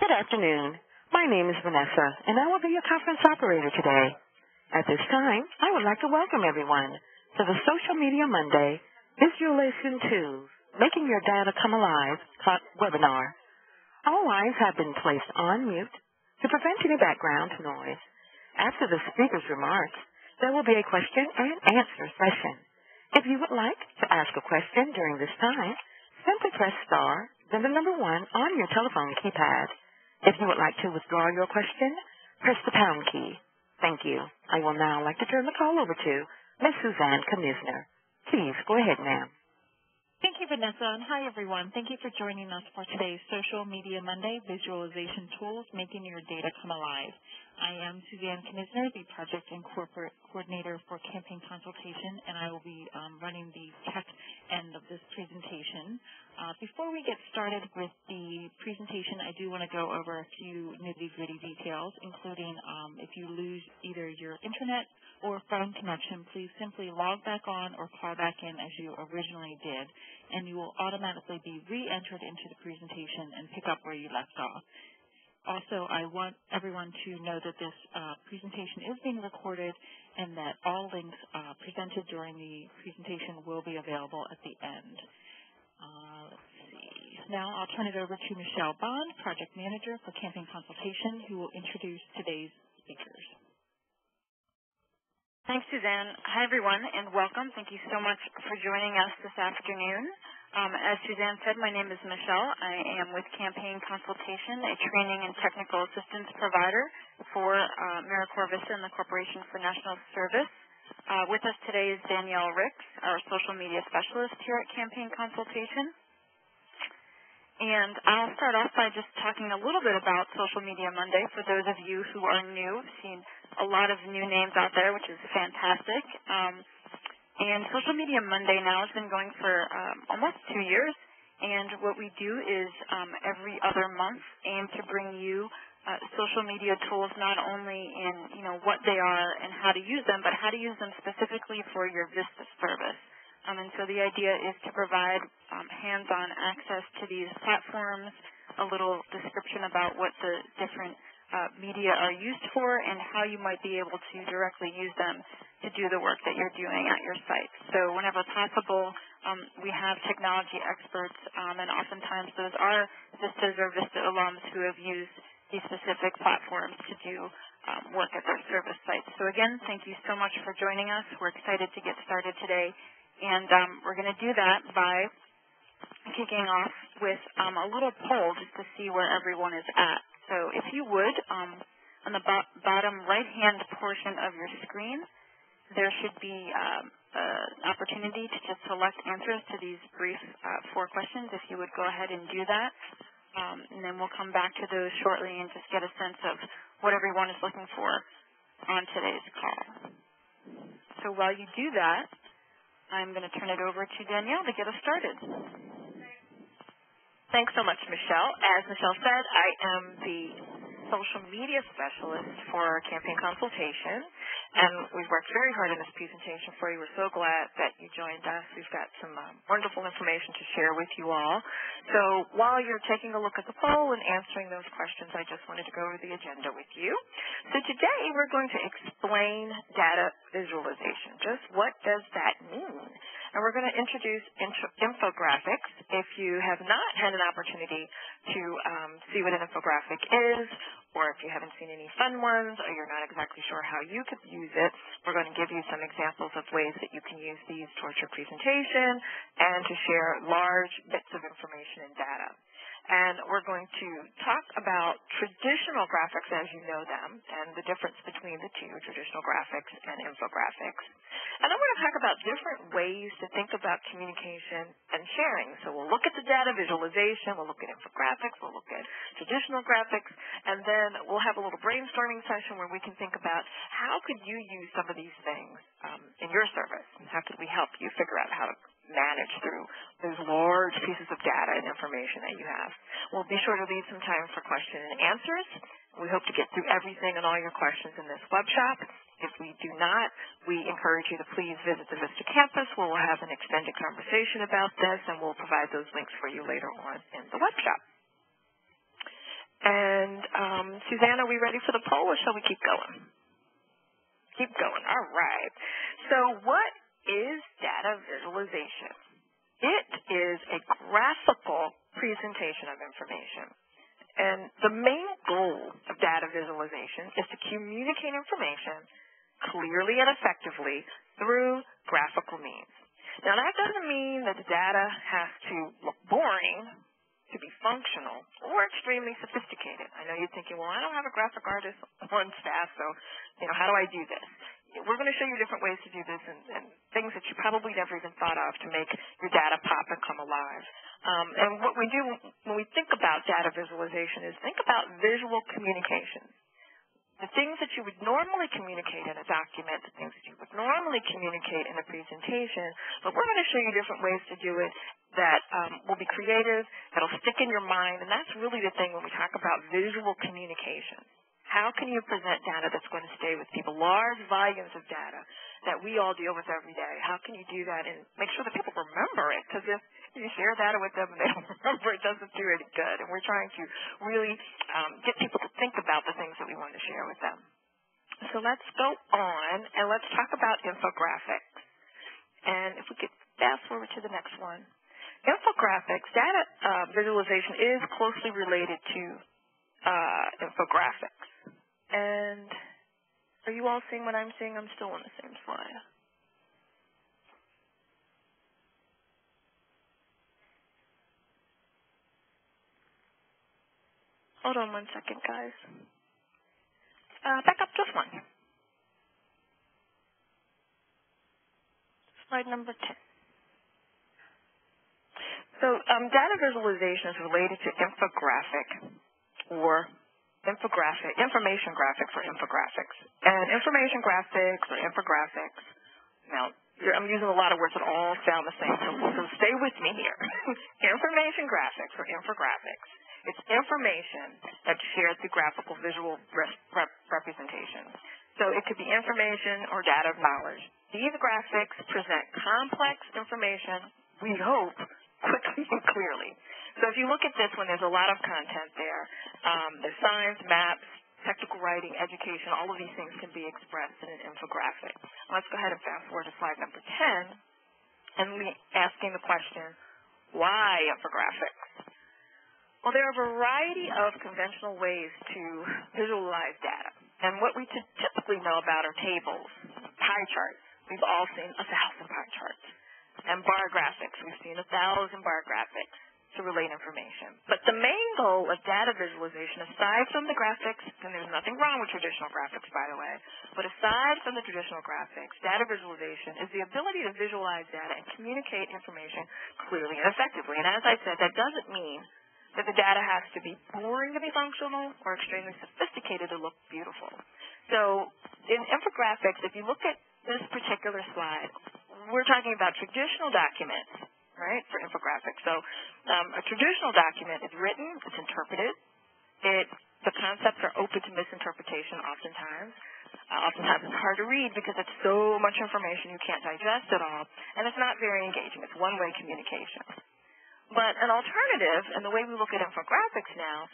Good afternoon. My name is Vanessa, and I will be your conference operator today. At this time, I would like to welcome everyone to the Social Media Monday Visualization Tools, Making Your Data Come Alive webinar. All lines have been placed on mute to prevent any background noise. After the speaker's remarks, there will be a question and answer session. If you would like to ask a question during this time, simply press star, then the number 1 on your telephone keypad. If you would like to withdraw your question, press the pound key. Thank you. I will now like to turn the call over to Ms. Suzanne Knisner. Please go ahead, ma'am. Thank you, Vanessa, and hi, everyone. Thank you for joining us for today's Social Media Monday Visualization Tools, Making Your Data Come Alive. I am Suzanne Knisner, the Project and Corporate Coordinator for Campaign Consultation, and I will be running the tech end of this presentation. Before we get started with the presentation, I do want to go over a few nitty-gritty details, including if you lose either your internet or phone connection, please simply log back on or call back in as you originally did, and you will automatically be re-entered into the presentation and pick up where you left off. Also, I want everyone to know that this presentation is being recorded and that all links presented during the presentation will be available at the end. Let's see. Now I'll turn it over to Michelle Bond, Project Manager for Campaign Consultation, who will introduce today's speakers. Thanks, Suzanne. Hi, everyone, and welcome. Thank you so much for joining us this afternoon. As Suzanne said, my name is Michelle. I am with Campaign Consultation, a training and technical assistance provider for AmeriCorps Vista and the Corporation for National Service. With us today is Danielle Ricks, our social media specialist here at Campaign Consultation. And I'll start off by just talking a little bit about Social Media Monday for those of you who are new. I've seen a lot of new names out there, which is fantastic. And Social Media Monday now has been going for almost 2 years. And what we do is every other month aim to bring you social media tools, not only in what they are and how to use them, but how to use them specifically for your VISTA service. And so the idea is to provide hands-on access to these platforms, a little description about what the different media are used for and how you might be able to directly use them to do the work that you're doing at your site. So whenever possible, we have technology experts, and oftentimes those are VISTAs or VISTA alums who have used these specific platforms to do work at their service sites. So again, thank you so much for joining us. We're excited to get started today, and we're going to do that by kicking off with a little poll just to see where everyone is at. So if you would, on the bottom right-hand portion of your screen, there should be an opportunity to just select answers to these brief 4 questions. If you would go ahead and do that. And then we'll come back to those shortly and just get a sense of what everyone is looking for on today's call. So while you do that, I'm going to turn it over to Danielle to get us started. Thanks so much, Michelle. As Michelle said, I am the social media specialist for Campaign Consultation, and we've worked very hard on this presentation for you. We're so glad that you joined us. We've got some wonderful information to share with you all. So while you're taking a look at the poll and answering those questions, I just wanted to go over the agenda with you. So today we're going to explain data visualization. Just what does that mean? And we're going to introduce infographics. If you have not had an opportunity to see what an infographic is, or if you haven't seen any fun ones, or you're not exactly sure how you could use it, we're going to give you some examples of ways that you can use these towards your presentation and to share large bits of information and data. And we're going to talk about traditional graphics as you know them and the difference between the two, traditional graphics and infographics. And I'm going to talk about different ways to think about communication and sharing. So we'll look at the data visualization, we'll look at infographics, we'll look at traditional graphics, and then we'll have a little brainstorming session where we can think about how could you use some of these things in your service? How could we help you figure out how to manage through those large pieces of data and information that you have. We'll be sure to leave some time for question and answers. We hope to get through everything and all your questions in this web shop. If we do not, we encourage you to please visit the Vista campus where we'll have an extended conversation about this, and we'll provide those links for you later on in the web shop. And Suzanne, are we ready for the poll, or shall we keep going? Keep going. All right. So what is data visualization? It is a graphical presentation of information. And the main goal of data visualization is to communicate information clearly and effectively through graphical means. Now, that doesn't mean that the data has to look boring to be functional or extremely sophisticated. I know you're thinking, well, I don't have a graphic artist on staff, so, how do I do this? We're going to show you different ways to do this and things that you probably never even thought of to make your data pop and come alive. And what we do when we think about data visualization is think about visual communication. The things that you would normally communicate in a document, the things that you would normally communicate in a presentation, but we're going to show you different ways to do it that will be creative, that'll stick in your mind, and that's really the thing when we talk about visual communication. How can you present data that's going to stay with people, large volumes of data that we all deal with every day? How can you do that and make sure that people remember it? Because if you share data with them and they don't remember, it doesn't do any good. And we're trying to really get people to think about the things that we want to share with them. So let's go on and let's talk about infographics. And if we could fast forward to the next one. Infographics, data visualization is closely related to infographics. And are you all seeing what I'm seeing? I'm still on the same slide. Hold on 1 second, guys. Back up just one. Slide number 10. So data visualization is related to infographic or information graphic for infographics. And information graphics or infographics, now I'm using a lot of words that all sound the same, so stay with me here. Information graphics or infographics. It's information that's shared through graphical visual representation. So it could be information or data of knowledge. These graphics present complex information, we hope, quickly and clearly. So if you look at this one, there's a lot of content there. There's science, maps, technical writing, education. All of these things can be expressed in an infographic. Let's go ahead and fast forward to slide number 10 and asking the question, why infographics? Well, there are a variety of conventional ways to visualize data. And what we typically know about are tables, pie charts. We've all seen 1,000 pie charts. And bar graphics. We've seen 1,000 bar graphics to relate information. But the main goal of data visualization, aside from the graphics, and there's nothing wrong with traditional graphics, by the way, but aside from the traditional graphics, data visualization is the ability to visualize data and communicate information clearly and effectively. And as I said, that doesn't mean that the data has to be boring to be functional or extremely sophisticated to look beautiful. So in infographics, if you look at this particular slide, we're talking about traditional documents, right, for infographics. So a traditional document is written, it's interpreted, the concepts are open to misinterpretation oftentimes. Oftentimes it's hard to read because it's so much information you can't digest it all, and it's not very engaging. It's one-way communication. But an alternative, and the way we look at infographics now,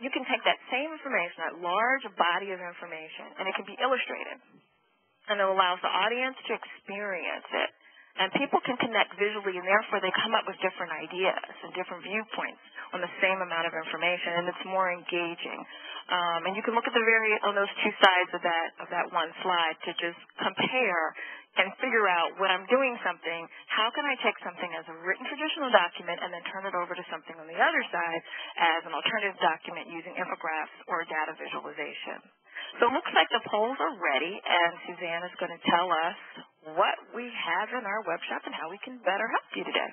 you can take that same information, that large body of information, and it can be illustrated. And it allows the audience to experience it. And people can connect visually, and therefore they come up with different ideas and different viewpoints on the same amount of information, and it's more engaging. And you can look at on those two sides of that one slide to just compare and figure out when I'm doing something, how can I take something as a written traditional document and then turn it over to something on the other side as an alternative document using infographs or data visualization. So it looks like the polls are ready, and Suzanne is going to tell us what we have in our web shop and how we can better help you today.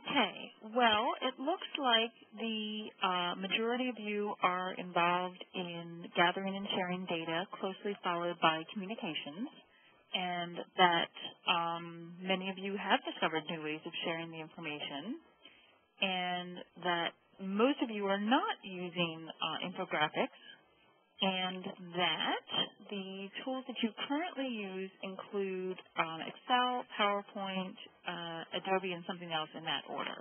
Okay. Well, it looks like the majority of you are involved in gathering and sharing data, closely followed by communications, and that many of you have discovered new ways of sharing the information, and that most of you are not using infographics, and that the tools that you currently use include Excel, PowerPoint, Adobe, and something else in that order.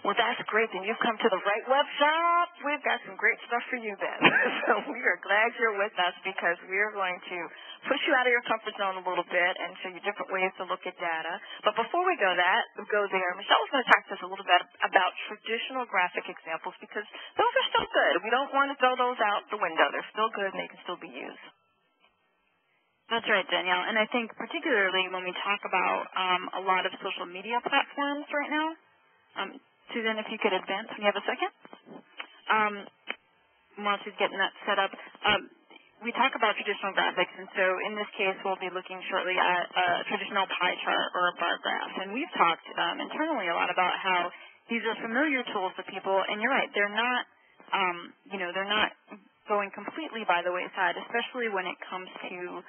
Well, that's great. Then you've come to the right web shop. We've got some great stuff for you then. So we are glad you're with us because we're going to push you out of your comfort zone a little bit and show you different ways to look at data. But before we go there, Michelle's going to talk to us a little bit about traditional graphic examples because those are still good. We don't want to throw those out the window. They're still good and they can still be used. That's right, Danielle. And I think particularly when we talk about a lot of social media platforms right now, Susan, if you could advance when you have a second. While she's getting that set up, we talk about traditional graphics, and so in this case we'll be looking shortly at a traditional pie chart or a bar graph. And we've talked internally a lot about how these are familiar tools to people, and you're right, they're not, they're not going completely by the wayside, especially when it comes to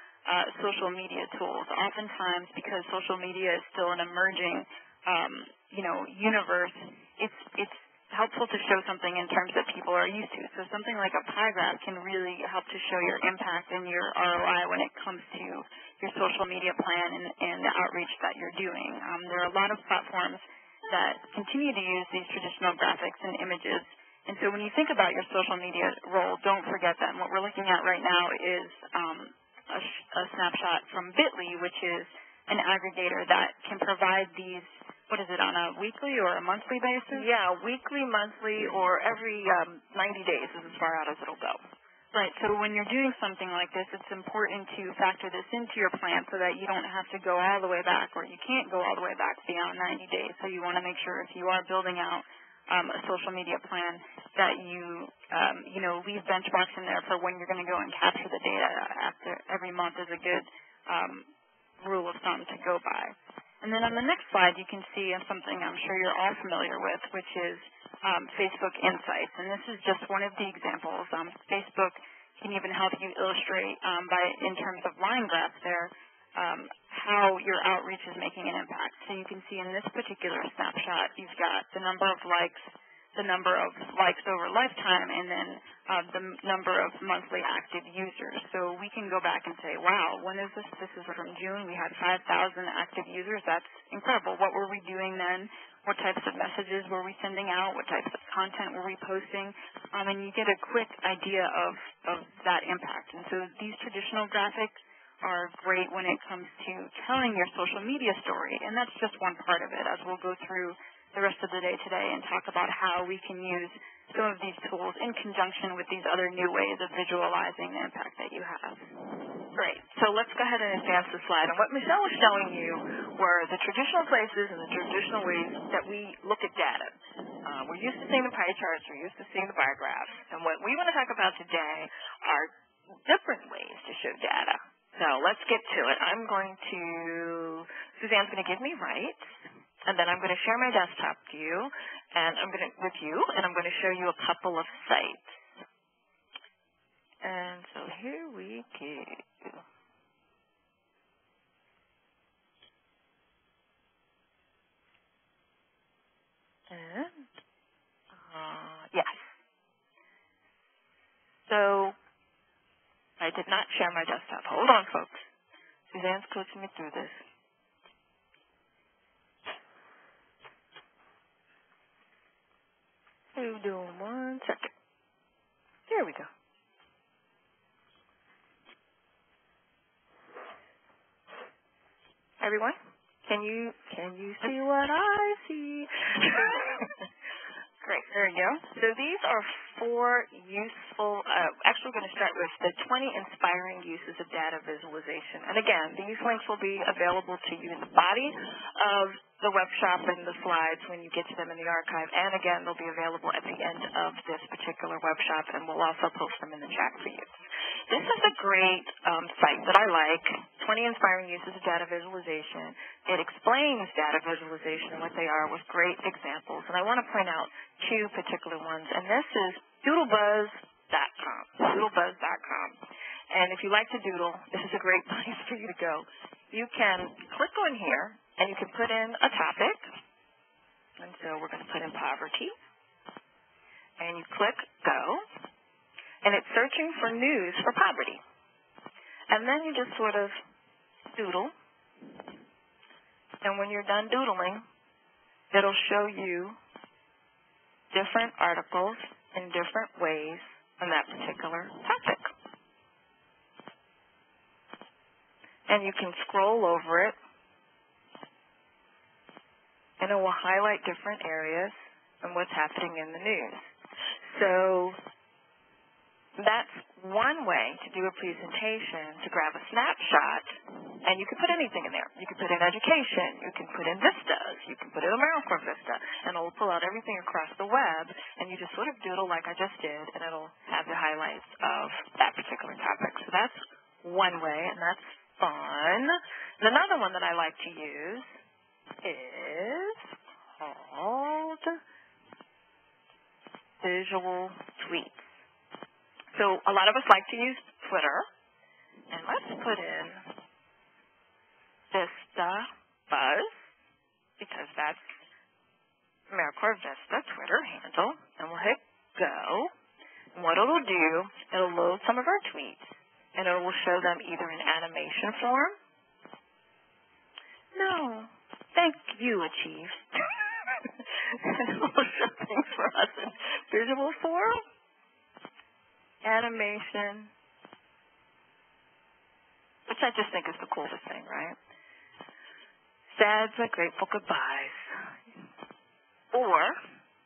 social media tools. Oftentimes, because social media is still an emerging universe, it's helpful to show something in terms that people are used to. So something like a pie graph can really help to show your impact and your ROI when it comes to your social media plan and the outreach that you're doing. There are a lot of platforms that continue to use these traditional graphics and images. And so when you think about your social media role, don't forget that. And what we're looking at right now is a snapshot from Bitly, which is an aggregator that can provide these, what is it, on a weekly or a monthly basis? Yeah, weekly, monthly, or every 90 days is as far out as it'll go. Right, so when you're doing something like this, it's important to factor this into your plan so that you don't have to go all the way back, or you can't go all the way back beyond 90 days. So you want to make sure if you are building out a social media plan that you leave benchmarks in there for when you're going to go and capture the data after every month is a good rule of thumb to go by. And then on the next slide, you can see something I'm sure you're all familiar with, which is Facebook Insights. And this is just one of the examples. Facebook can even help you illustrate in terms of line graphs there, how your outreach is making an impact. So you can see in this particular snapshot, you've got the number of likes over lifetime, and then the number of monthly active users. So we can go back and say, wow, when is this? This is from June. We had 5,000 active users. That's incredible. What were we doing then? What types of messages were we sending out? What types of content were we posting? And you get a quick idea of that impact. And so these traditional graphics are great when it comes to telling your social media story. And that's just one part of it, as we'll go through the rest of the day today and talk about how we can use some of these tools in conjunction with these other new ways of visualizing the impact that you have. Great. So let's go ahead and advance the slide. And what Michelle was showing you were the traditional places and the traditional ways that we look at data. We're used to seeing the pie charts. We're used to seeing the bar graphs. And what we want to talk about today are different ways to show data. So let's get to it. Suzanne's going to give me rights. And then I'm going to share my desktop with you, and I'm going to show you a couple of sites. And so here we go. And yes. So I did not share my desktop. Hold on, folks. Suzanne's coaching me through this. Hold on 1 second. There we go. Everyone, can you see what I see? Great, there we go. So these are 4 useful, actually we're going to start with the 20 inspiring uses of data visualization. And again, these links will be available to you in the body of the web shop and the slides when you get to them in the archive. And again, they'll be available at the end of this particular web shop, and we'll also post them in the chat for you. This is a great site that I like, 20 Inspiring Uses of Data Visualization. It explains data visualization and what they are with great examples. And I want to point out 2 particular ones. And this is doodlebuzz.com, doodlebuzz.com. And if you like to doodle, this is a great place for you to go. You can click on here, and you can put in a topic. And so we're going to put in poverty. And you click go. And it's searching for news for poverty. And then you just sort of doodle. And when you're done doodling, it'll show you different articles in different ways on that particular topic. And you can scroll over it, and it will highlight different areas and what's happening in the news. So that's one way to do a presentation, to grab a snapshot, and you can put anything in there. You can put in education, you can put in vistas, you can put in AmeriCorps Vista, and it will pull out everything across the web, and you just sort of doodle like I just did, and it'll have the highlights of that particular topic. So that's one way, and that's fun. And another one that I like to use is called visual tweets. So a lot of us like to use Twitter, and let's put in Vista Buzz, because that's AmeriCorps Vista Twitter handle, and we'll hit go. And what it'll do, it'll load some of our tweets, and it will show them either in animation form. No, thank you, Achieve. And it will show things for us in visual form, animation, which I just think is the coolest thing, right? Sad but grateful goodbyes. Or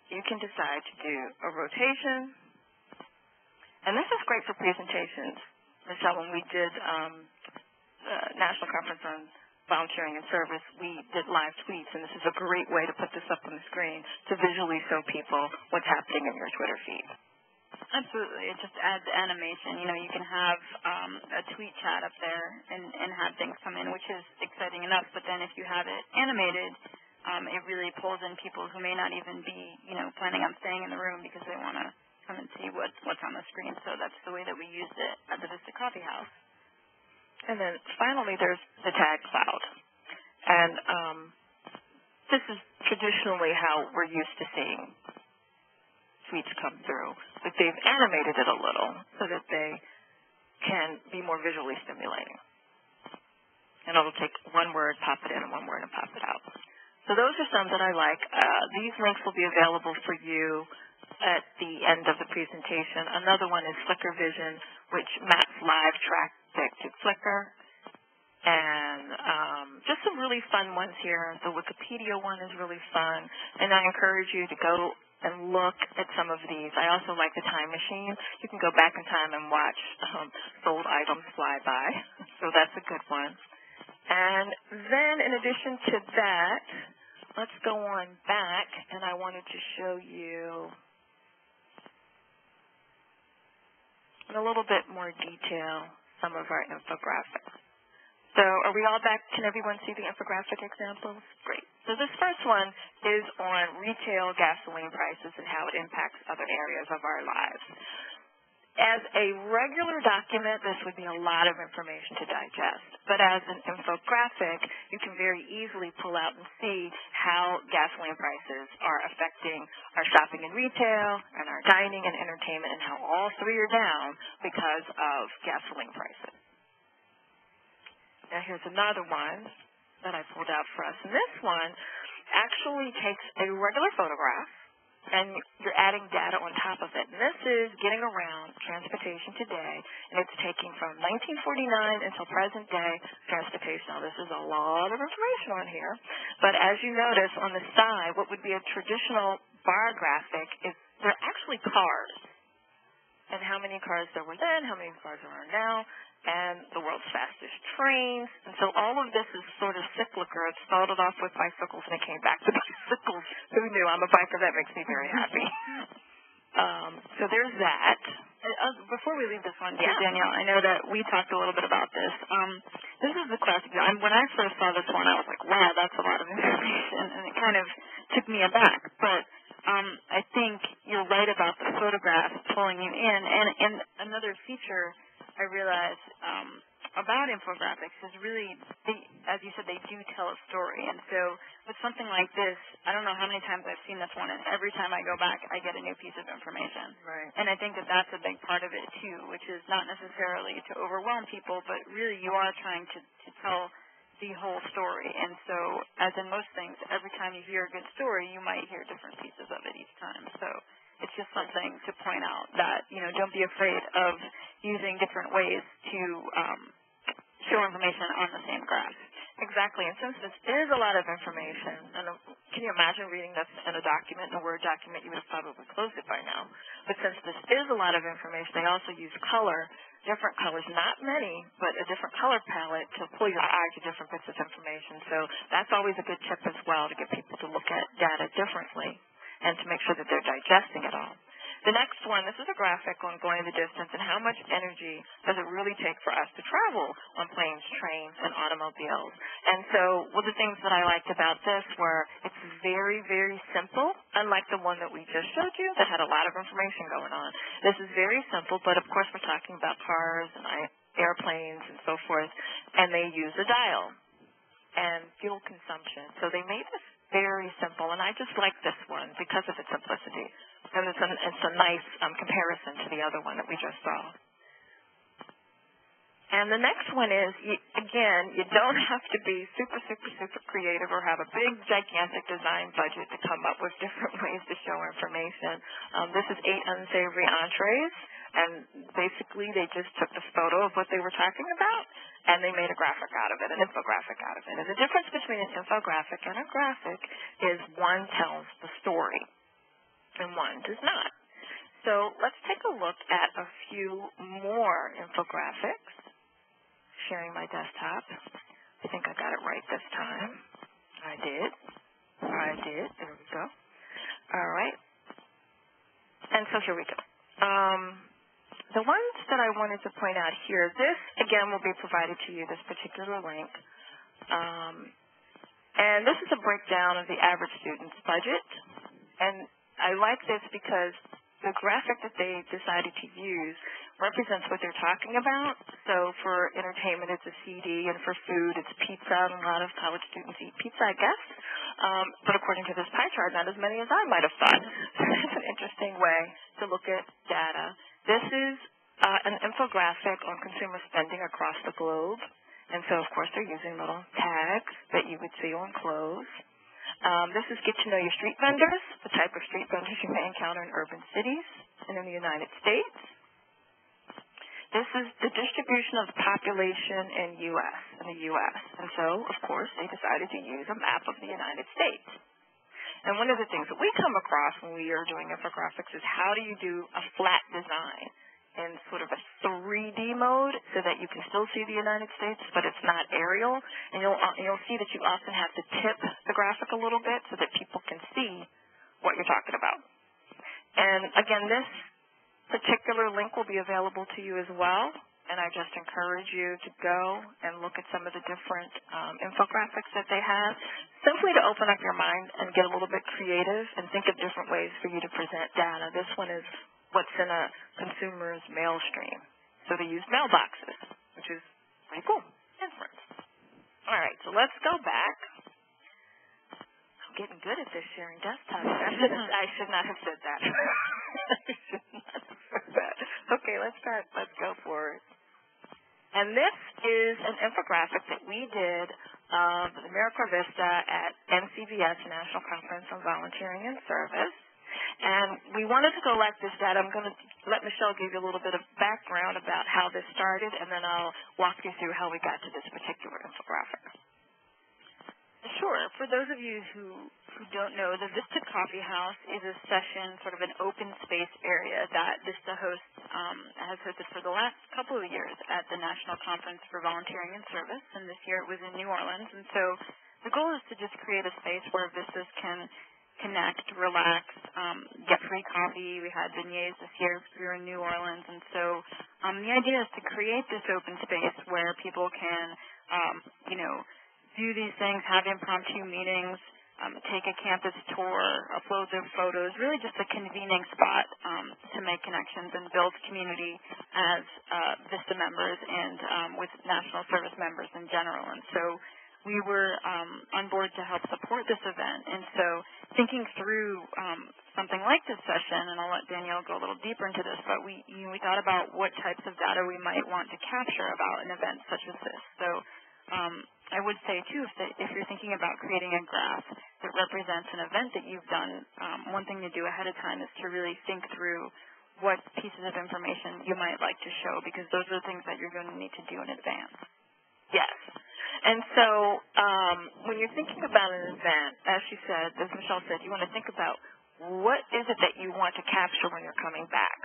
you can decide to do a rotation. And this is great for presentations. Michelle, when we did National Conference on Volunteering and Service, we did live tweets, and this is a great way to put this up on the screen to visually show people what's happening in your Twitter feed. Absolutely. It just adds animation. You know, you can have a tweet chat up there and have things come in, which is exciting enough. But then if you have it animated, it really pulls in people who may not even be, planning on staying in the room because they want to come and see what's on the screen. So that's the way that we used it at the Vista Coffee House. And then finally there's the tag cloud. And this is traditionally how we're used to seeing tweets come through, but they've animated it a little so that they can be more visually stimulating. And it'll take one word, pop it in, and one word, and pop it out. So those are some that I like. These links will be available for you at the end of the presentation. Another one is Flickr Vision, which maps live traffic to Flickr. And just some really fun ones here. The Wikipedia one is really fun, and I encourage you to go and look at some of these. I also like the time machine. You can go back in time and watch sold items fly by, so that's a good one. And then in addition to that, let's go on back, and I wanted to show you in a little bit more detail some of our infographics. So are we all back? Can everyone see the infographic examples? Great. So this first one is on retail gasoline prices and how it impacts other areas of our lives. As a regular document, this would be a lot of information to digest. But as an infographic, you can very easily pull out and see how gasoline prices are affecting our shopping and retail and our dining and entertainment, and how all three are down because of gasoline prices. Now here's another one that I pulled out for us. And this one actually takes a regular photograph, and you're adding data on top of it. And this is getting around transportation today, and it's taking from 1949 until present day transportation. Now, this is a lot of information on here, but as you notice on the side, what would be a traditional bar graphic is they're actually cars, and how many cars there were then, how many cars there are now, and the world's fastest trains. And so all of this is sort of cyclical. It started off with bicycles, and it came back to bicycles. Who knew? I'm a biker. That makes me very happy. So there's that. Before we leave this one, yeah. Danielle, I know that we talked a little bit about this. This is the classic. When I first saw this one, I was like, wow, that's a lot of information, and it kind of took me aback. But I think you're right about the photographs pulling you in. And another feature I realized about infographics is really, as you said, they do tell a story. And so with something like this, I don't know how many times I've seen this one, and every time I go back, I get a new piece of information. Right. And I think that that's a big part of it, too, which is not necessarily to overwhelm people, but really you are trying to tell the whole story. And so, as in most things, every time you hear a good story, you might hear different pieces of it each time. So it's just something to point out that, don't be afraid of using different ways to show information on the same graph. Exactly, and since this is a lot of information, and can you imagine reading this in a document, in a Word document, you would have probably closed it by now. But since this is a lot of information, they also use color, different colors, not many, but a different color palette to pull your eye to different bits of information. So that's always a good tip as well, to get people to look at data differently and to make sure that they're digesting it all. The next one, this is a graphic on going the distance and how much energy does it really take for us to travel on planes, trains, and automobiles. And so one of the things that I liked about this were it's very, very simple, unlike the one that we just showed you that had a lot of information going on. This is very simple, but of course we're talking about cars and airplanes and so forth, and they use a dial and fuel consumption. So they made this very simple, and I just like this one because of its simplicity. And it's a nice comparison to the other one that we just saw. And the next one is, again, you don't have to be super, super, super creative or have a big, gigantic design budget to come up with different ways to show information. This is 8 unsavory entrees, and basically they just took this photo of what they were talking about, and they made a graphic out of it, an infographic out of it. And the difference between an infographic and a graphic is one tells the story, and one does not. So let's take a look at a few more infographics. Sharing my desktop. I think I got it right this time. I did. There we go. All right. And so here we go. The ones that I wanted to point out here, this, again, will be provided to you, this particular link. And this is a breakdown of the average student's budget. And I like this because the graphic that they decided to use represents what they're talking about. So for entertainment, it's a CD, and for food, it's pizza. And a lot of college students eat pizza, I guess. But according to this pie chart, not as many as I might have thought. So that's an interesting way to look at data. This is an infographic on consumer spending across the globe. And so, of course, they're using little tags that you would see on clothes. This is get to know your street vendors, the type of street vendors you may encounter in urban cities and in the United States. This is the distribution of the population in the U.S. And so, of course, they decided to use a map of the United States. And one of the things that we come across when we are doing infographics is how do you do a flat design in sort of a 3D mode so that you can still see the United States, but it's not aerial. And you'll see that you often have to tip the graphic a little bit so that people can see what you're talking about. And again, this particular link will be available to you as well, and I just encourage you to go and look at some of the different infographics that they have, simply to open up your mind and get a little bit creative and think of different ways for you to present data. This one is what's in a consumer's mail stream. So they use mailboxes, which is pretty cool. Inference. All right, so let's go back. I'm getting good at this sharing desktop. I should not have said that. Okay, let's start. Let's go for it. And this is an infographic that we did of AmeriCorps Vista at NCVS, National Conference on Volunteering and Service. And we wanted to collect this data. I'm going to let Michelle give you a little bit of background about how this started, and then I'll walk you through how we got to this particular infographic. Sure. For those of you who don't know, the Vista Coffee House is a session, sort of an open space area that Vista has hosted for the last couple of years at the National Conference for Volunteering and Service, and this year it was in New Orleans. And so the goal is to just create a space where Vistas can connect, relax, get free coffee. We had beignets this year because we were in New Orleans. And so the idea is to create this open space where people can, do these things, have impromptu meetings, take a campus tour, upload their photos, really just a convening spot to make connections and build community as Vista members and with National Service members in general. And so we were on board to help support this event. And so thinking through something like this session, and I'll let Danielle go a little deeper into this, but we thought about what types of data we might want to capture about an event such as this. So I would say, too, if you're thinking about creating a graph that represents an event that you've done, one thing to do ahead of time is to really think through what pieces of information you might like to show, because those are the things that you're going to need to do in advance. Yes. And so when you're thinking about an event, as she said, as Michelle said, you want to think about what is it that you want to capture when you're coming back.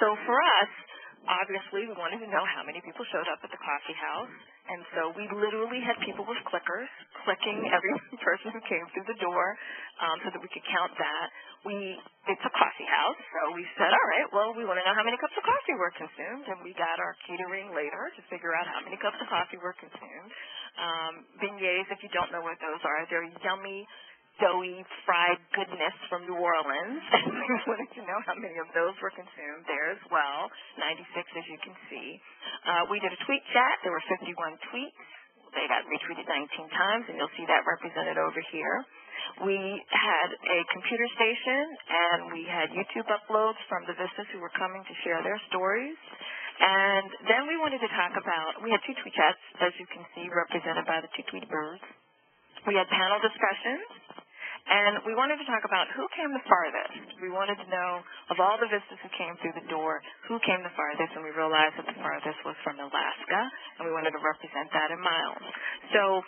So for us, obviously, we wanted to know how many people showed up at the coffee house. And so we literally had people with clickers clicking every person who came through the door so that we could count that. It's a coffee house, so we said, all right, well, we want to know how many cups of coffee were consumed, and we got our catering later to figure out how many cups of coffee were consumed. Beignets, if you don't know what those are, they're yummy, doughy, fried goodness from New Orleans. We wanted to know how many of those were consumed there as well, 96 as you can see. We did a tweet chat. There were 51 tweets. They got retweeted 19 times, and you'll see that represented over here. We had a computer station, and we had YouTube uploads from the visitors who were coming to share their stories. And then we wanted to talk about, we had 2 tweet chats, as you can see, represented by the 2 tweet birds. We had panel discussions, and we wanted to talk about who came the farthest. We wanted to know, of all the visitors who came through the door, who came the farthest, and we realized that the farthest was from Alaska, and we wanted to represent that in miles. So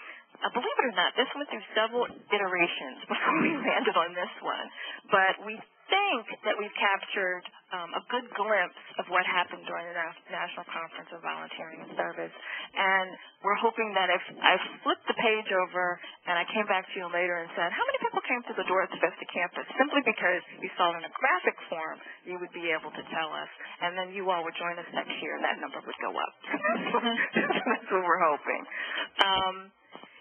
believe it or not, this went through several iterations before we landed on this one, but we think that we've captured a good glimpse of what happened during the National Conference of Volunteering and Service. And we're hoping that if I flipped the page over and I came back to you later and said, how many people came through the door at the Vista campus? Simply because you saw it in a graphic form, you would be able to tell us. And then you all would join us next year and that number would go up. That's what we're hoping.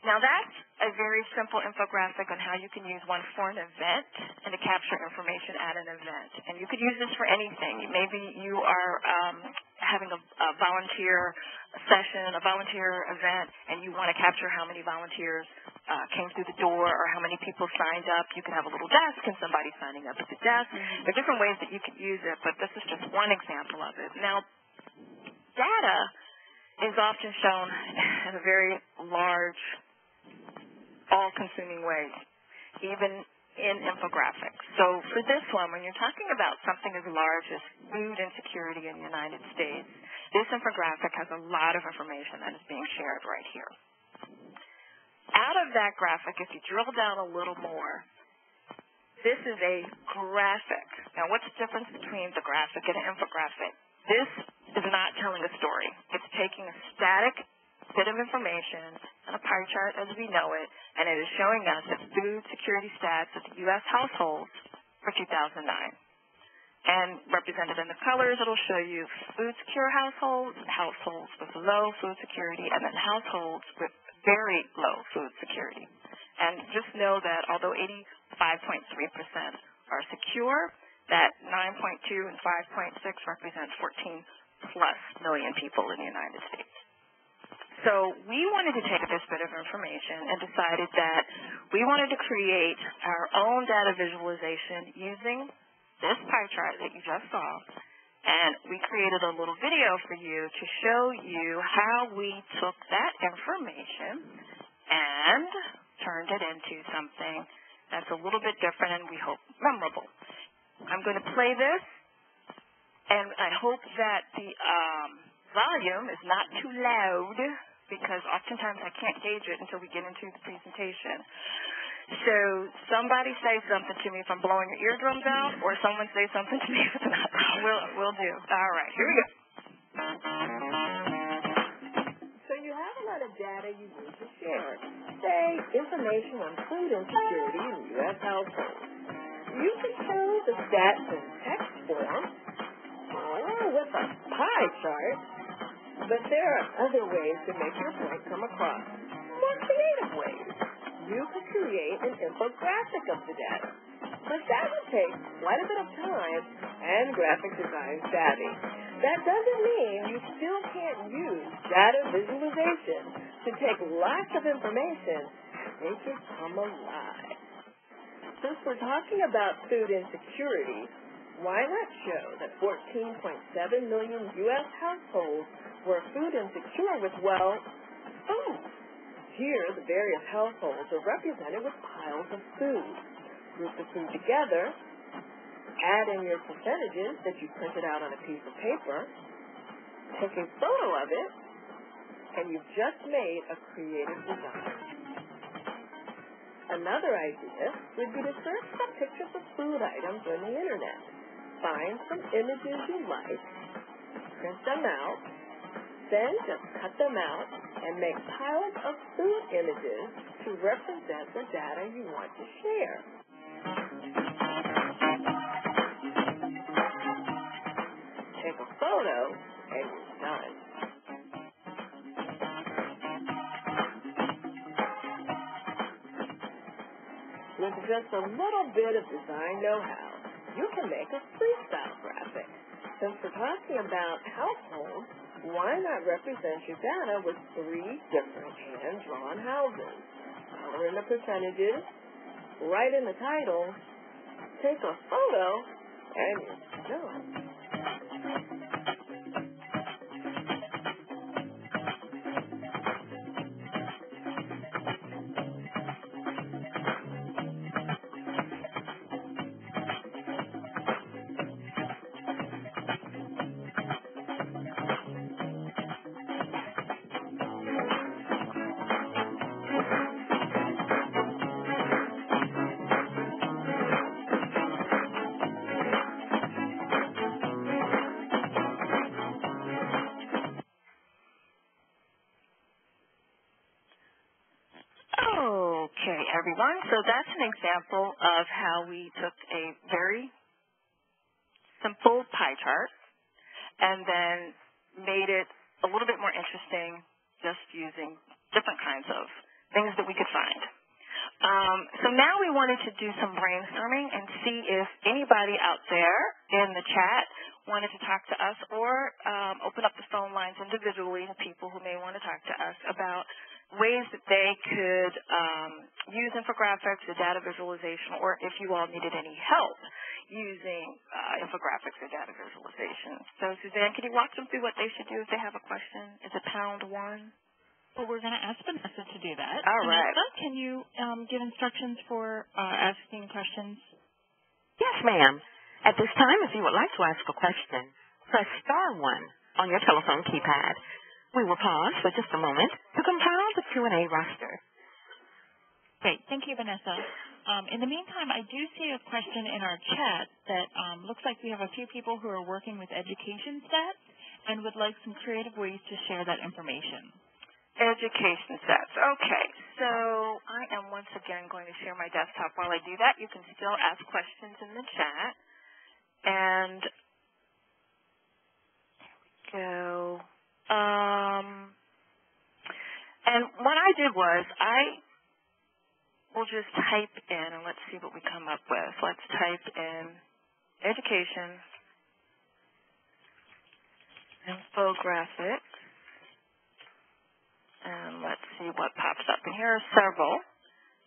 Now, that's a very simple infographic on how you can use one for an event and to capture information at an event. And you could use this for anything. Maybe you are having a volunteer session, a volunteer event, and you want to capture how many volunteers came through the door or how many people signed up. You can have a little desk and somebody signing up at the desk. There are different ways that you could use it, but this is just one example of it. Now, data is often shown in a very large, all-consuming way, even in infographics. So for this one, when you're talking about something as large as food insecurity in the United States, this infographic has a lot of information that is being shared right here. Out of that graphic, if you drill down a little more, this is a graphic. Now, what's the difference between the graphic and an infographic? This is not telling a story. It's taking a static bit of information and a pie chart as we know it, and it is showing us the food security stats of the U.S. households for 2009. And represented in the colors, it'll show you food secure households, households with low food security, and then households with very low food security. And just know that although 85.3% are secure, that 9.2 and 5.6 represent 14-plus million people in the United States. So we wanted to take this bit of information and decided that we wanted to create our own data visualization using this pie chart that you just saw, and we created a little video for you to show you how we took that information and turned it into something that's a little bit different and we hope memorable. I'm going to play this, and I hope that the volume is not too loud, because oftentimes I can't gauge it until we get into the presentation. So somebody say something to me if I'm blowing your eardrums out, or someone say something to me if it's not. We'll do. All right, here we go. So you have a lot of data you need to share. Say, information on food insecurity in U.S. households. You can show the stats in text form or with a pie chart, but there are other ways to make your point come across. More creative ways. You could create an infographic of the data, but that would take quite a bit of time and graphic design savvy. That doesn't mean you still can't use data visualization to take lots of information and make it come alive. Since we're talking about food insecurity, why not show that 14.7 million U.S. households were food insecure with, well, food? Here, the various households are represented with piles of food. Group the food together, add in your percentages that you printed out on a piece of paper, take a photo of it, and you've just made a creative design. Another idea would be to search for pictures of food items on the internet. Find some images you like, print them out, then just cut them out and make piles of food images to represent the data you want to share. Take a photo and you're done. With just a little bit of design know-how, you can make a freestyle graphic. Since we're talking about households, why not represent your data with 3 different hand-drawn houses? Color in the percentages, write in the title, take a photo, and you're done. Okay, everyone. So that's an example of how we took a very simple pie chart and then made it a little bit more interesting just using different kinds of things that we could find. So now we wanted to do some brainstorming and see if anybody out there in the chat wanted to talk to us or open up the phone lines individually to people who may want to talk to us about ways that they could use infographics or data visualization, or if you all needed any help using infographics or data visualization. So, Suzanne, can you walk them through what they should do if they have a question? Is it #1? Well, we're going to ask Vanessa to do that. All right. Vanessa, can you give instructions for asking questions? Yes, ma'am. At this time, if you would like to ask a question, press *1 on your telephone keypad. We will pause for just a moment to compile the Q&A roster. Great. Thank you, Vanessa. In the meantime, I do see a question in our chat that looks like we have a few people who are working with education stats and would like some creative ways to share that information. Education sets. Okay, so I am once again going to share my desktop. While I do that, you can still ask questions in the chat. And there we go. And what I did was I will just type in, and let's see what we come up with. Let's type in education, infographics, and let's see what pops up. And here are several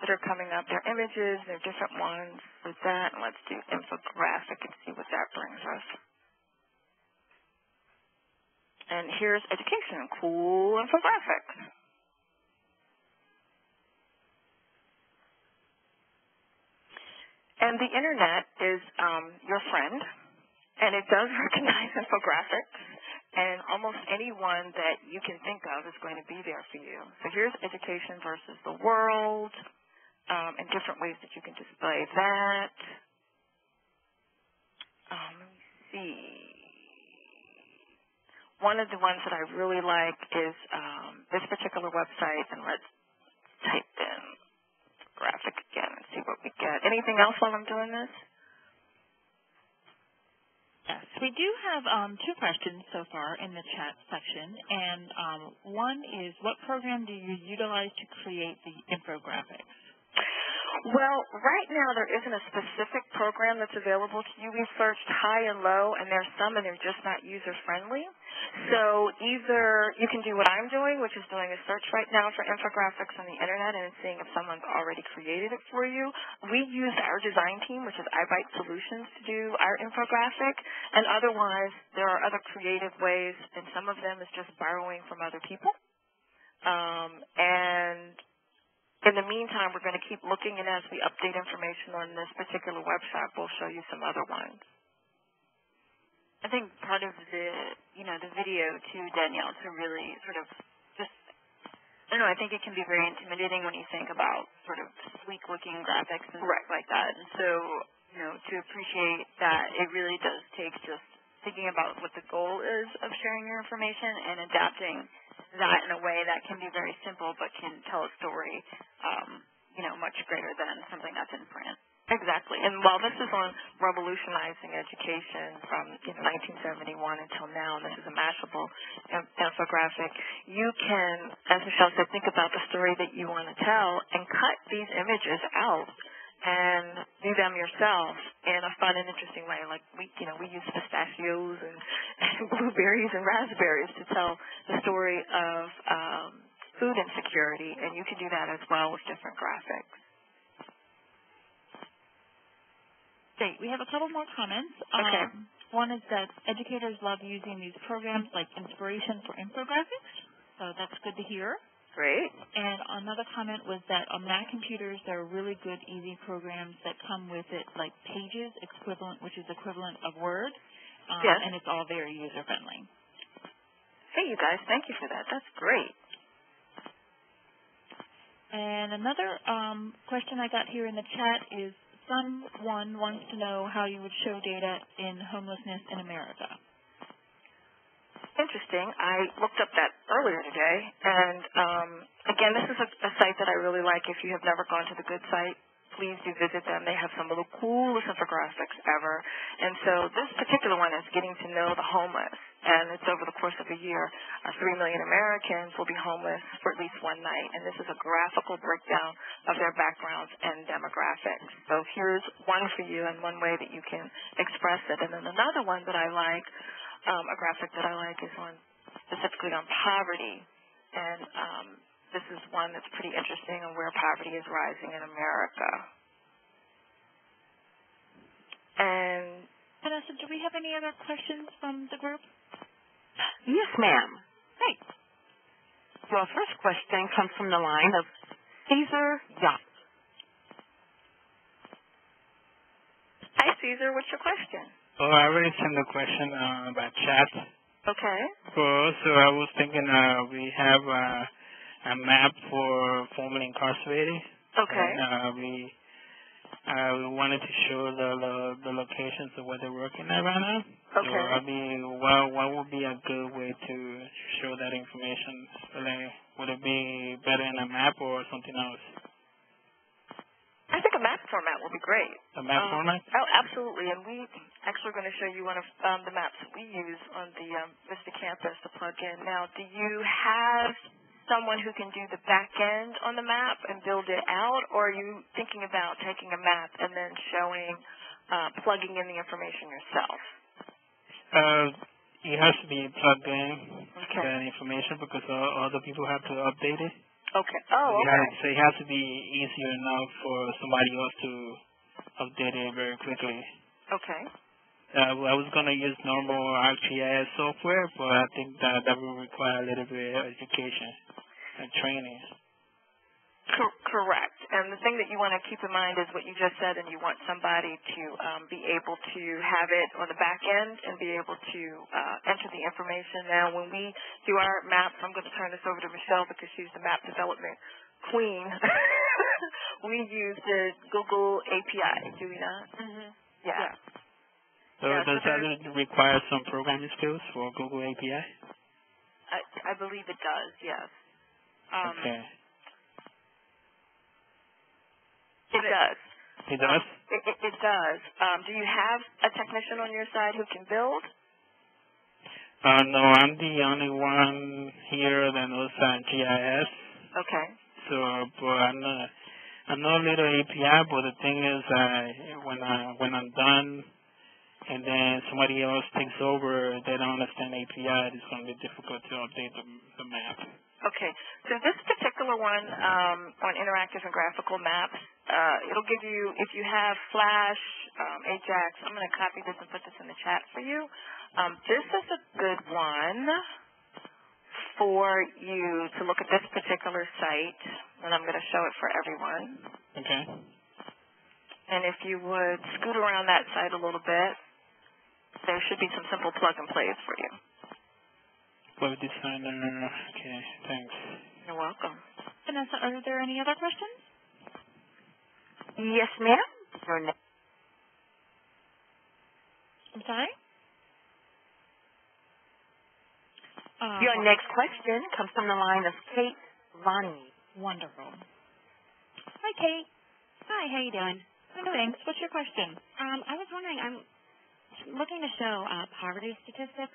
that are coming up. They're images, they're different ones with that. And let's do infographic and see what that brings us. And here's education, cool infographics. And the internet is your friend, and it does recognize infographics, and almost anyone that you can think of is going to be there for you. So here's education versus the world, and different ways that you can display that. Let me see. One of the ones that I really like is this particular website, and let's type in graphic again and see what we get. Anything else while I'm doing this? Yes, we do have 2 questions so far in the chat section, and one is, what program do you utilize to create the infographics? Well, right now there isn't a specific program that's available to you. We've searched high and low, and there's some, and they're just not user-friendly. So either you can do what I'm doing, which is doing a search right now for infographics on the internet and seeing if someone's already created it for you. We use our design team, which is iBite Solutions, to do our infographic, and otherwise there are other creative ways, and some of them is just borrowing from other people. And in the meantime, we're going to keep looking, and as we update information on this particular website, we'll show you some other ones. I think part of the video too, Danielle, to really sort of just, I don't know, I think it can be very intimidating when you think about sort of sleek-looking graphics and stuff like that. And so, to appreciate that, it really does take just thinking about what the goal is of sharing your information and adapting that in a way that can be very simple but can tell a story, much greater than something that's in print. Exactly. And while this is on revolutionizing education from 1971 until now, and this is a Mashable infographic, you can, as Michelle said, think about the story that you want to tell and cut these images out and do them yourself in a fun and interesting way. Like we use pistachios and blueberries and raspberries to tell the story of food insecurity, and you can do that as well with different graphics. Great. We have a couple more comments. Okay. One is that educators love using these programs like Inspiration for Infographics, so that's good to hear. Great. And another comment was that on Mac computers, there are really good, easy programs that come with it, like Pages, which is equivalent of Word, yes. And it's all very user-friendly. Hey, you guys, thank you for that. That's great. And another question I got here in the chat is, someone wants to know how you would show data in homelessness in America. Interesting. I looked up that earlier today, and again, this is a site that I really like. If you have never gone to the Good site, please do visit them. They have some of the coolest infographics ever. And so this particular one is getting to know the homeless, and it's over the course of a year. 3 million Americans will be homeless for at least one night, and this is a graphical breakdown of their backgrounds and demographics. So here's one for you and one way that you can express it. And then another one that I like, a graphic that I like, is specifically on poverty. And this is one that's pretty interesting on where poverty is rising in America. And Vanessa, do we have any other questions from the group? Yes, ma'am. Great. Your first question comes from the line of Caesar Yacht. Hi, Caesar. What's your question? Oh, I already sent the question by chat. Okay. So I was thinking we have a map for formerly incarcerated. Okay. And we wanted to show the locations of where they're working at right now. Okay. So what would be a good way to show that information? Would it be better in a map or something else? I think a map format will be great. A map format? Oh, absolutely. And we actually are going to show you one of the maps that we use on the Vista campus to plug in. Now, do you have someone who can do the back end on the map and build it out, or are you thinking about taking a map and then showing, plugging in the information yourself? It has to be plugged in, okay. That information, because other people have to update it. Okay. Oh, okay. So it has to be easier enough for somebody else to update it very quickly. Okay. I was going to use normal ArcGIS software, but I think that will require a little bit of education and training. Correct. And the thing that you want to keep in mind is what you just said, and you want somebody to be able to have it on the back end and be able to enter the information. Now, when we do our maps, I'm going to turn this over to Michelle because she's the map development queen. We use the Google API, do we not? Mm-hmm. Yeah. So does that require some programming skills for Google API? I believe it does, yes. Okay. It does. It does? It does. Do you have a technician on your side who can build? No, I'm the only one here that knows GIS. Okay. So, but I know a little API, but the thing is, when I'm done, and then somebody else takes over, they don't understand API, it's going to be difficult to update the map. Okay. So this particular one on interactive and graphical maps, it'll give you, if you have Flash, Ajax, I'm going to copy this and put this in the chat for you. This is a good one for you to look at this particular site, and I'm going to show it for everyone. Okay. And if you would scoot around that site a little bit, there should be some simple plug and plays for you. Web designer. Okay, thanks. You're welcome. Vanessa, are there any other questions? Yes, ma'am. Your next. I'm sorry? Your next question comes from the line of Kate Vonnie. Wonderful. Hi, Kate. Hi, how you doing? Thanks. What's your question? I was wondering, I'm looking to show poverty statistics.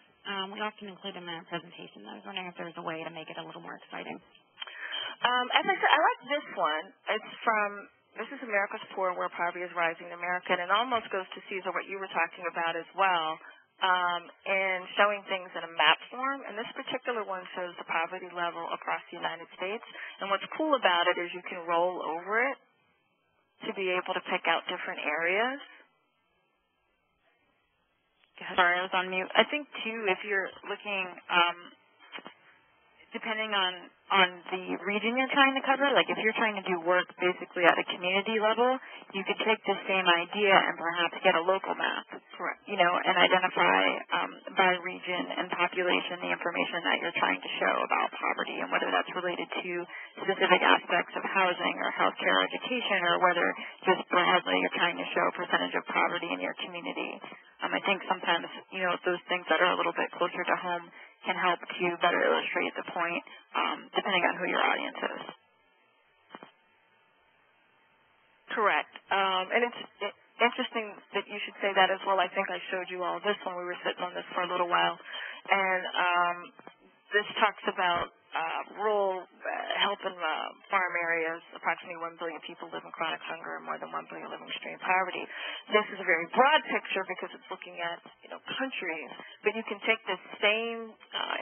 We often include them in our presentation. I was wondering if there was a way to make it a little more exciting. As I said, I like this one. This is America's Poor, Where Poverty is Rising in America, and it almost goes to Caesar what you were talking about as well, in showing things in a map form. And this particular one shows the poverty level across the United States. And what's cool about it is you can roll over it to be able to pick out different areas. Sorry, I was on mute. I think, too, if you're looking, depending on the region you're trying to cover, like if you're trying to do work basically at a community level, you could take the same idea and perhaps get a local map, and identify by region and population the information that you're trying to show about poverty, and whether that's related to specific aspects of housing or healthcare or education, or whether just broadly you're trying to show percentage of poverty in your community. I think sometimes, those things that are a little bit closer to home can help to better illustrate the point, depending on who your audience is. Correct. And it's interesting that you should say that as well. I think I showed you all this when we were sitting on this for a little while. And this talks about rural help in farm areas. Approximately 1 billion people live in chronic hunger and more than 1 billion live in extreme poverty. This is a very broad picture because it's looking at countries, but you can take the same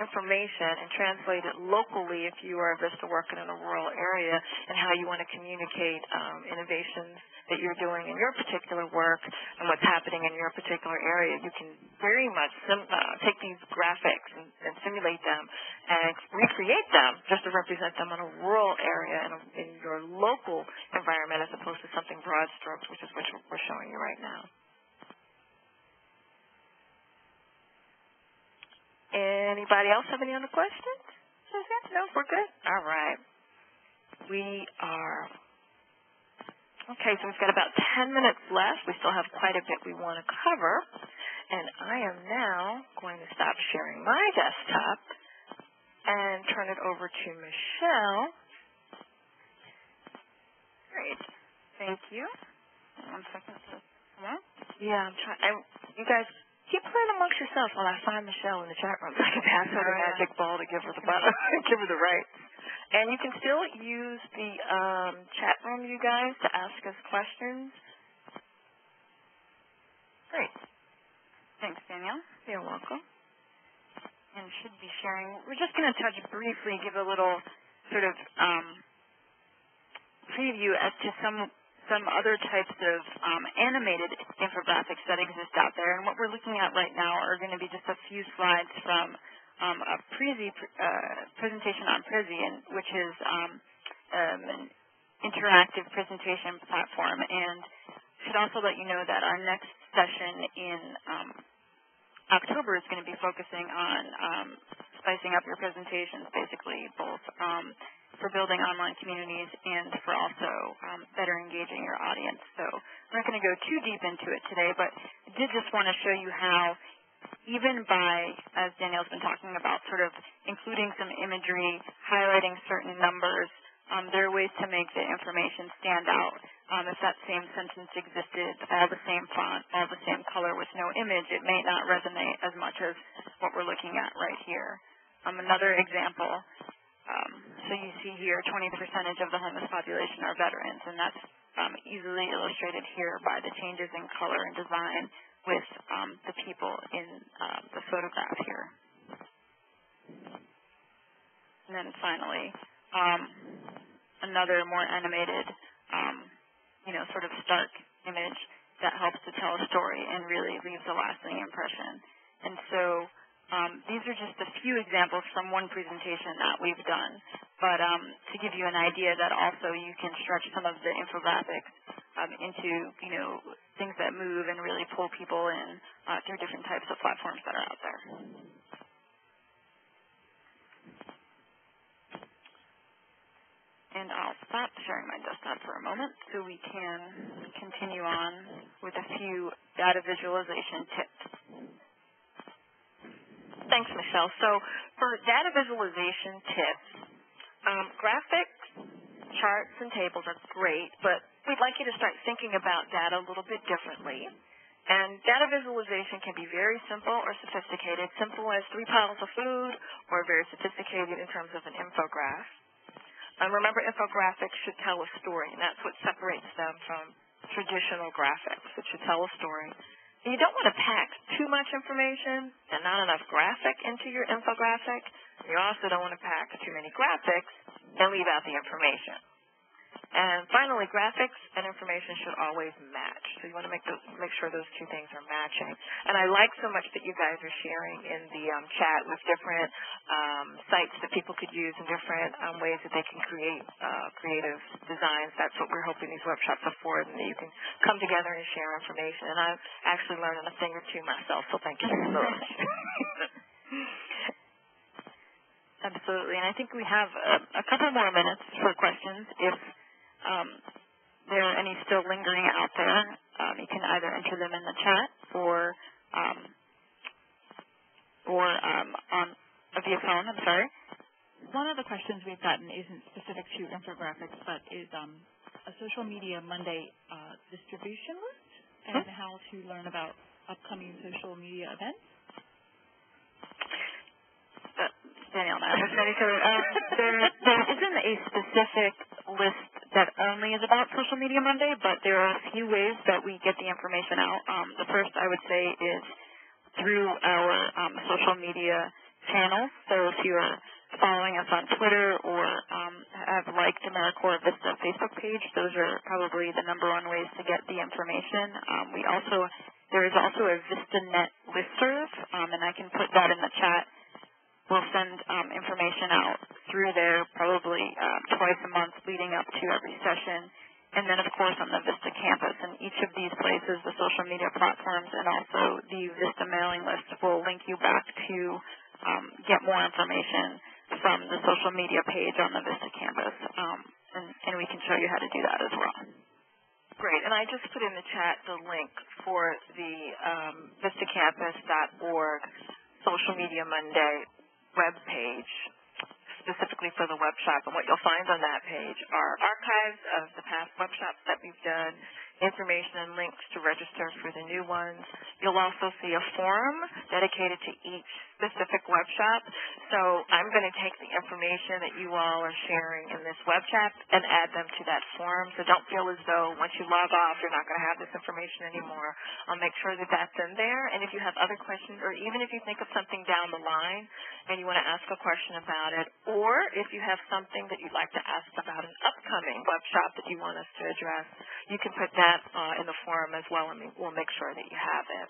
information and translate it locally if you are a VISTA working in a rural area, and how you want to communicate innovations that you're doing in your particular work and what's happening in your particular area. You can very much take these graphics and simulate them and recreate them just to represent them in a rural area in your local environment, as opposed to something broad strokes, which is what we're showing you right now. Anybody else have any other questions? No, we're good? All right. We are... Okay, so we've got about 10 minutes left. We still have quite a bit we want to cover. And I am now going to stop sharing my desktop and turn it over to Michelle. Great. Thank you. 1 second to come on. Yeah, I'm trying. You guys keep playing amongst yourself while I find Michelle in the chat room so I can pass her the magic ball to give her the button, give her the right. And you can still use the chat room, you guys, to ask us questions. Great. Thanks, Danielle. You're welcome. And should be sharing. We're just going to touch briefly, give a little sort of preview as to some other types of animated infographics that exist out there. And what we're looking at right now are going to be just a few slides from a presentation on Prezi, which is an interactive presentation platform. And should also let you know that our next session in October is going to be focusing on spicing up your presentations, basically, both for building online communities and for also better engaging your audience. So I'm not going to go too deep into it today, but I did just want to show you how, even by, as Danielle's been talking about, sort of including some imagery, highlighting certain numbers, there are ways to make the information stand out. If that same sentence existed, all the same font, all the same color with no image, it may not resonate as much as what we're looking at right here. Another example, so you see here 20% of the homeless population are veterans, and that's easily illustrated here by the changes in color and design with the people in the photograph here. And then finally, another more animated, sort of stark image that helps to tell a story and really leaves a lasting impression. And so These are just a few examples from one presentation that we've done, but to give you an idea that also you can stretch some of the infographics into, things that move and really pull people in through different types of platforms that are out there. And I'll stop sharing my desktop for a moment so we can continue on with a few data visualization tips. Thanks, Michelle. So for data visualization tips, graphics, charts, and tables are great, but we'd like you to start thinking about data a little bit differently. And data visualization can be very simple or sophisticated, simple as 3 piles of food, or very sophisticated in terms of an infograph. Remember, infographics should tell a story, and that's what separates them from traditional graphics. It should tell a story. And you don't want to pack too much information and not enough graphic into your infographic. You also don't want to pack too many graphics and leave out the information. And finally, graphics and information should always match. So you want to make sure those two things are matching. And I like so much that you guys are sharing in the chat with different sites that people could use and different ways that they can create creative designs. That's what we're hoping these workshops afford, and that you can come together and share information. And I've actually learned a thing or two myself, so thank you so much. Absolutely. And I think we have a couple more minutes for questions. If there are any still lingering out there, you can either enter them in the chat or on via phone. I'm sorry. One of the questions we've gotten isn't specific to infographics, but is a social media Monday distribution list and how to learn about upcoming social media events. Danielle and I understand each other. There isn't a specific list that only is about Social Media Monday, but there are a few ways that we get the information out. The first, I would say, is through our social media channels. So if you're following us on Twitter or have liked AmeriCorps Vista Facebook page, those are probably the #1 ways to get the information. There is also a VistaNet listserv, and I can put that in the chat. We'll send information out through there probably twice a month leading up to every session. And then, of course, on the Vista campus. And each of these places, the social media platforms and also the Vista mailing list will link you back to get more information from the social media page on the Vista campus. And we can show you how to do that as well. Great. And I just put in the chat the link for the vistacampus.org Social Media Monday web page, specifically for the web shop. And what you'll find on that page are archives of the past web shops that we've done, information and links to register for the new ones. You'll also see a forum dedicated to each specific web shop. So I'm going to take the information that you all are sharing in this web chat and add them to that forum. So don't feel as though once you log off, you're not going to have this information anymore. I'll make sure that that's in there. And if you have other questions, or even if you think of something down the line and you want to ask a question about it, or if you have something that you'd like to ask about an upcoming web shop that you want us to address, you can put that in the forum as well, and we'll make sure that you have it.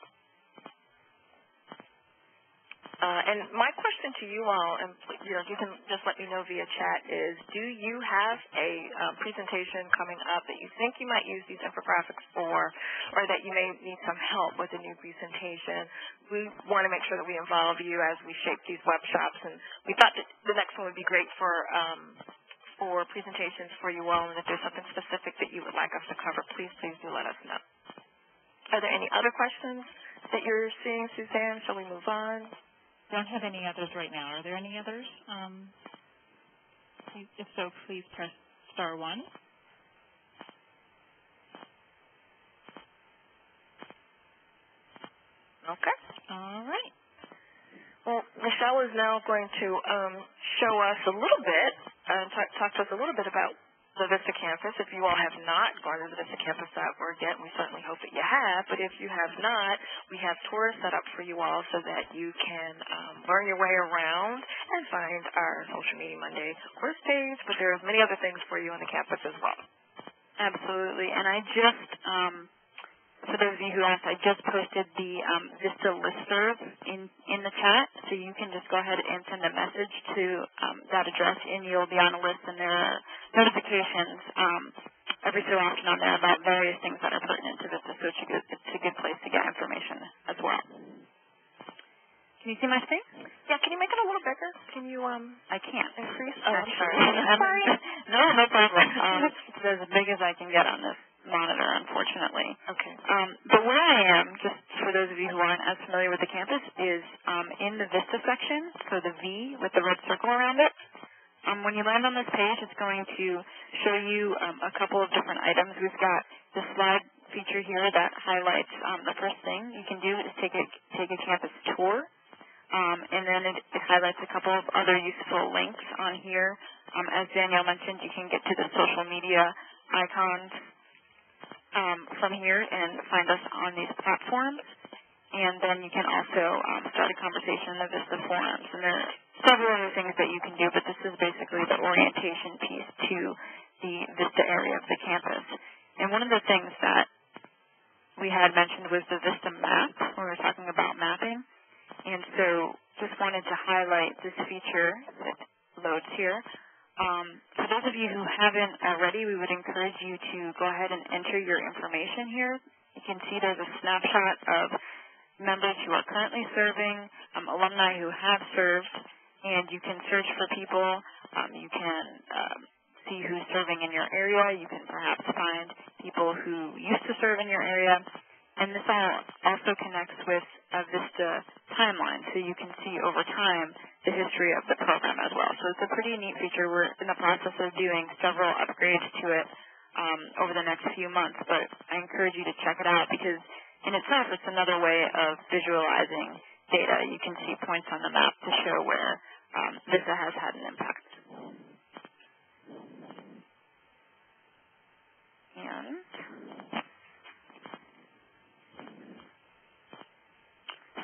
And my question to you all, and you can just let me know via chat, is do you have a presentation coming up that you think you might use these infographics for, or that you may need some help with a new presentation? We want to make sure that we involve you as we shape these web shops, and we thought that the next one would be great for presentations for you all, and if there's something specific that you would like us to cover, please do let us know. Are there any other questions that you're seeing, Suzanne? Shall we move on? Don't have any others right now. Are there any others? If so, please press *1. Okay. All right. Well, Michelle is now going to show us a little bit, talk to us a little bit about the Vista campus. If you all have not gone to the vistacampus.org yet, we certainly hope that you have, but if you have not, we have tours set up for you all so that you can learn your way around and find our Social Media Monday course page, but there's many other things for you on the campus as well. Absolutely. And I just For those of you who asked, I just posted the Vista listserv in the chat, so you can just go ahead and send a message to that address, and you'll be on a list, and there are notifications every so often on there about various things that are pertinent to Vista, so it's a good place to get information as well. Can you see my screen? Yeah, can you make it a little bigger? Can you, I can't. increase? Oh, I'm sorry. sorry. No problem. It's as big as I can get on this monitor, unfortunately. Okay. But where I am, just for those of you who aren't as familiar with the campus, is in the Vista section, so the V with the red circle around it. When you land on this page, it's going to show you a couple of different items. We've got the slide feature here that highlights the first thing you can do is take a campus tour. And then it highlights a couple of other useful links on here. As Danielle mentioned, you can get to the social media icons from here and find us on these platforms. And then you can also start a conversation in the Vista forums. And there are several other things that you can do, but this is basically the orientation piece to the Vista area of the campus. And one of the things that we had mentioned was the Vista map, when we were talking about mapping. And so just wanted to highlight this feature that loads here. For those of you who haven't already, we would encourage you to go ahead and enter your information here. You can see there's a snapshot of members who are currently serving, alumni who have served, and you can search for people. You can see who's serving in your area. You can perhaps find people who used to serve in your area. And this all also connects with a Vista timeline, so you can see over time the history of the program as well. So it's a pretty neat feature. We're in the process of doing several upgrades to it over the next few months, but I encourage you to check it out because in itself it's another way of visualizing data. You can see points on the map to show where Vista has had an impact. And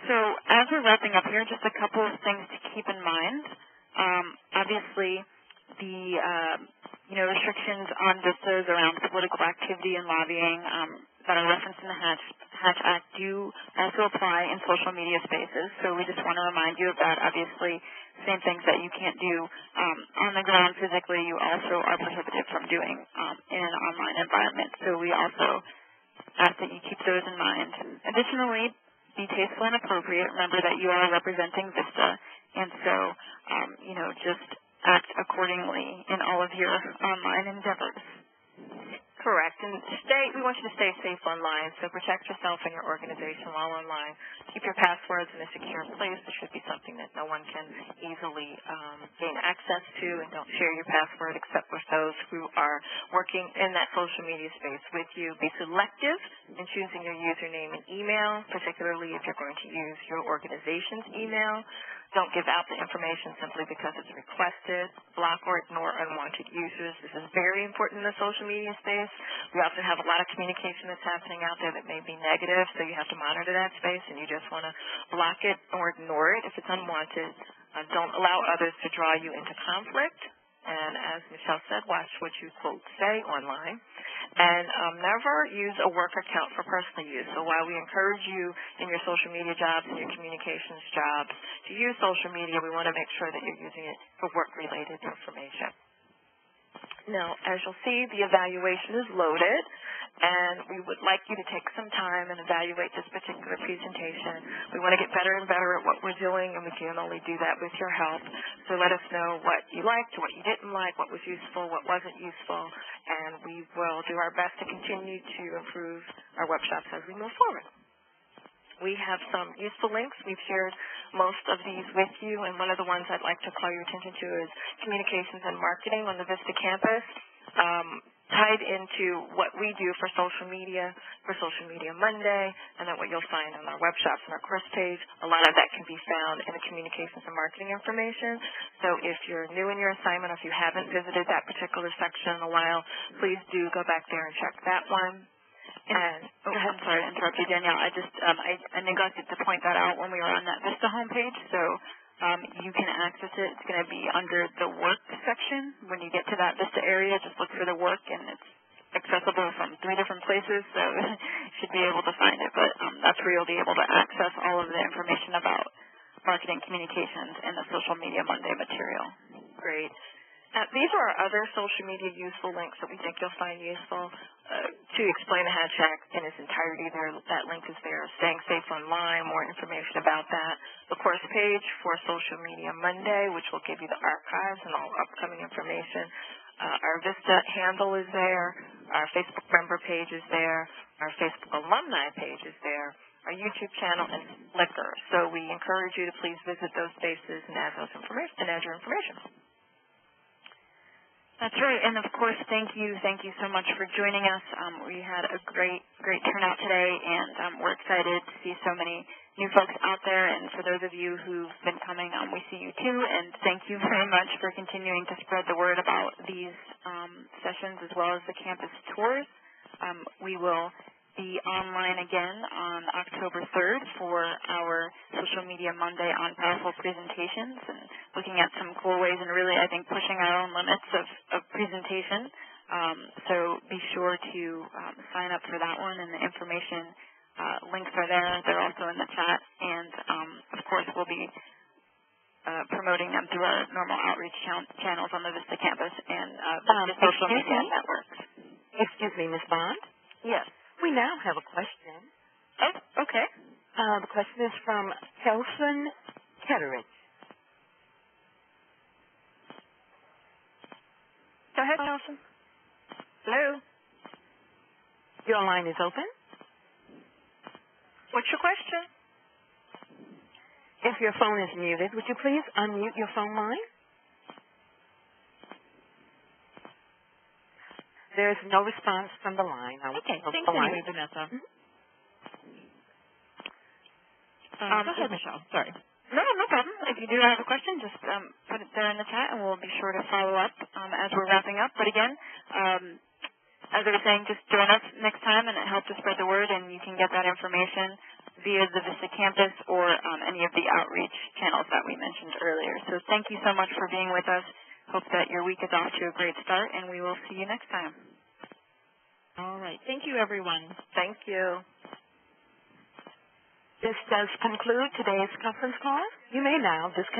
so as we're wrapping up here, just a couple of things to keep in mind. Obviously, the restrictions on vistas around political activity and lobbying that are referenced in the Hatch Act do also apply in social media spaces. So we just want to remind you of that. Obviously, same things that you can't do on the ground physically, you also are prohibited from doing in an online environment. So we also ask that you keep those in mind. Additionally, be tasteful and appropriate. Remember that you are representing Vista, and so, just act accordingly in all of your online endeavors. Correct. And we want you to stay safe online, so protect yourself and your organization while online. Keep your passwords in a secure place. It should be something that no one can easily gain access to, and don't share your password except with those who are working in that social media space with you. Be selective in choosing your username and email, particularly if you're going to use your organization's email. Don't give out the information simply because it's requested. Block or ignore unwanted users. This is very important in the social media space. We often have a lot of communication that's happening out there that may be negative, so you have to monitor that space, and you just want to block it or ignore it if it's unwanted. Don't allow others to draw you into conflict. And as Michelle said, watch what you, quote, say online. And never use a work account for personal use. So while we encourage you in your social media jobs and your communications jobs to use social media, we want to make sure that you're using it for work-related information. Now, as you'll see, the evaluation is loaded, and we would like you to take some time and evaluate this particular presentation. We want to get better and better at what we're doing, and we can only do that with your help. So let us know what you liked, what you didn't like, what was useful, what wasn't useful, and we will do our best to continue to improve our web shops as we move forward. We have some useful links. We've shared most of these with you, and one of the ones I'd like to call your attention to is Communications and Marketing on the Vista campus, tied into what we do for Social Media Monday, and then what you'll find on our web shops and our course page. A lot of that can be found in the Communications and Marketing information. So if you're new in your assignment, or if you haven't visited that particular section in a while, please do go back there and check that one. And go ahead. I'm sorry to interrupt you, Danielle. I neglected to point that out when we were on that Vista homepage. So you can access it. It's going to be under the work section. When you get to that Vista area, just look for the work, and it's accessible from 3 different places, so you should be able to find it. But that's where you'll be able to access all of the information about marketing communications in the Social Media Monday material. Great. These are our other social media useful links that we think you'll find useful. To explain the hashtag in its entirety, that link is there. Staying Safe Online, more information about that. The course page for Social Media Monday, which will give you the archives and all upcoming information. Our Vista handle is there. Our Facebook member page is there. Our Facebook alumni page is there. Our YouTube channel and Flickr. So we encourage you to please visit those spaces and add your information. That's right, and of course, thank you so much for joining us. We had a great turnout today, and we're excited to see so many new folks out there. And for those of you who've been coming, we see you too. And thank you very much for continuing to spread the word about these sessions as well as the campus tours. We will be online again on October 3rd for our Social Media Monday on powerful presentations and looking at some cool ways and really, I think, pushing our own limits of presentation. So be sure to sign up for that one, and the information links are there. They're also in the chat. And, of course, we'll be promoting them through our normal outreach channels on the Vista campus and the social media networks. Excuse me, Ms. Bond? Yes. We now have a question. Oh, okay. The question is from Kelson Ketteridge. Go ahead, Kelson. Hello. Your line is open. What's your question? If your phone is muted, would you please unmute your phone line? There's no response from the line. Okay, thanks anyway, Vanessa. Go ahead, Michelle. Sorry. No problem. If you do have a question, just put it there in the chat, and we'll be sure to follow up as we're wrapping up. But again, as I was saying, just join us next time, and it helps to spread the word, and you can get that information via the Vista campus or any of the outreach channels that we mentioned earlier. So thank you so much for being with us. Hope that your week is off to a great start, and we will see you next time. All right. Thank you, everyone. Thank you. This does conclude today's conference call. You may now disconnect.